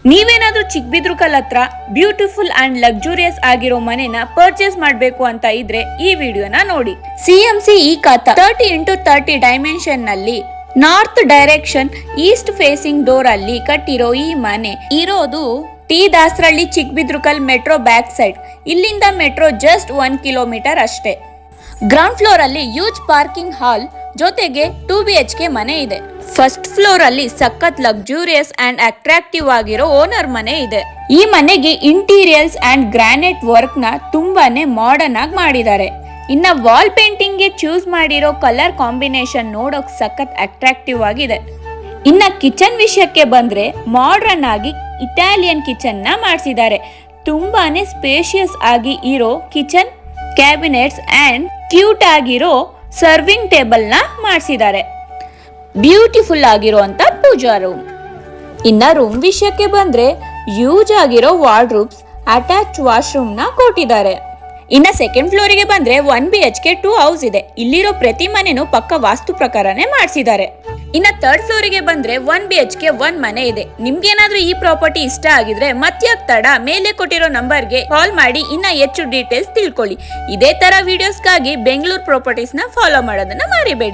ನೀವೇನಾದ್ರೂ ಚಿಕ್ಕಬಿದ್ರುಕಲ್ ಹತ್ರ beautiful and luxurious ಆಗಿರೋ ಮನೆನ ಪರ್ಚೇಸ್ ಮಾಡಬೇಕು ಅಂತ ಇದ್ರೆ ಈ ವಿಡಿಯೋನ ನೋಡಿ. ಸಿಎಂಸಿ ಈ ಖಾತಾ 30x30 ಡೈಮೆನ್ಷನ್ ನಲ್ಲಿ north direction east facing door ಅಲ್ಲಿ ಕಟ್ಟಿರೋ ಈ ಮನೆ ಇರೋದು T Dasarahalli Chikkabidarakal metro back side. ಇಲ್ಲಿಂದ ಮೆಟ್ರೋ ಜಸ್ಟ್ 1 ಕಿಲೋಮೀಟರ್ ಅಷ್ಟೇ. ಗ್ರೌಂಡ್ ಫ್ಲೋರ್ ಅಲ್ಲಿ ಯೂಜ್ ಪಾರ್ಕಿಂಗ್ ಹಾಲ್ ಜೊತೆಗೆ 2 BHK ಮನೆ ಇದೆ. ಫಸ್ಟ್ ಫ್ಲೋರ್ ಅಲ್ಲಿ ಸಖತ್ ಲಕ್ಸುರಿಯಸ್ ಅಂಡ್ ಅಟ್ರಾಕ್ಟಿವ್ ಆಗಿರೋ ಓನರ್ ಮನೆ ಇದೆ. ಈ ಮನೆಗೆ ಇಂಟೀರಿಯರ್ಸ್ ಅಂಡ್ ಗ್ರಾನೈಟ್ ವರ್ಕ್ ನ ತುಂಬಾನೇ ಮಾಡರ್ನ್ ಆಗಿ ಮಾಡಿದ್ದಾರೆ. ಇನ್ನ ವಾಲ್ ಪೇಂಟಿಂಗ್ ಗೆ ಚೂಸ್ ಮಾಡಿರೋ ಕಲರ್ ಕಾಂಬಿನೇಷನ್ ನೋಡೋಕ್ ಸಖತ್ ಅಟ್ರಾಕ್ಟಿವ್ ಆಗಿದೆ. ಇನ್ನ ಕಿಚನ್ ವಿಷಯಕ್ಕೆ ಬಂದ್ರೆ ಮಾಡರ್ನ್ ಆಗಿ ಇಟಾಲಿಯನ್ ಕಿಚನ್ ನ ಮಾಡಿಸಿದ್ದಾರೆ. ತುಂಬಾನೇ ಸ್ಪೇಷಿಯಸ್ ಆಗಿ ಇರೋ ಕಿಚನ್ ಕ್ಯಾಬಿನೆಟ್ಸ್ ಅಂಡ್ ಕ್ಯೂಟ್ ಆಗಿರೋ ಸರ್ವಿಂಗ್ ಟೇಬಲ್ ನ ಮಾಡಿಸಿದ್ದಾರೆ. ಬ್ಯೂಟಿಫುಲ್ ಆಗಿರುವಂತ ಪೂಜಾ ರೂಮ್. ಇನ್ನ ರೂಮ್ ವಿಷಯಕ್ಕೆ ಬಂದ್ರೆ ಯೂಜ್ ಆಗಿರೋ ವಾರ್ಡ್ರೂಬ್ಸ್, ಅಟ್ಯಾಚ್ ವಾಶ್ರೂಮ್ ನ ಕೊಟ್ಟಿದ್ದಾರೆ. ಇನ್ನ ಸೆಕೆಂಡ್ ಫ್ಲೋರಿಗೆ ಬಂದ್ರೆ 1 BHK 2 ಹೌಸ್ ಇದೆ. ಇಲ್ಲಿರೋ ಪ್ರತಿ ಮನೆನೂ ಪಕ್ಕ ವಾಸ್ತು ಪ್ರಕಾರನೇ ಮಾಡಿಸಿದ್ದಾರೆ. ಇನ್ನ ಥರ್ಡ್ ಫ್ಲೋರಿಗೆ ಬಂದ್ರೆ 1 BHK 1 ಮನೆ ಇದೆ. ನಿಮ್ಗೇನಾದ್ರೂ ಈ ಪ್ರಾಪರ್ಟಿ ಇಷ್ಟ ಆಗಿದ್ರೆ ಮತ್ಯಾಕ್ ತಡ, ಮೇಲೆ ಕೊಟ್ಟಿರೋ ನಂಬರ್ಗೆ ಕಾಲ್ ಮಾಡಿ ಇನ್ನ ಹೆಚ್ಚು ಡೀಟೇಲ್ಸ್ ತಿಳ್ಕೊಳ್ಳಿ. ಇದೇ ತರ ವಿಡಿಯೋಸ್ಗಾಗಿ ಬೆಂಗಳೂರು ಪ್ರಾಪರ್ಟೀಸ್ ನ ಫಾಲೋ ಮಾಡೋದನ್ನ ಮರಿಬೇಡಿ.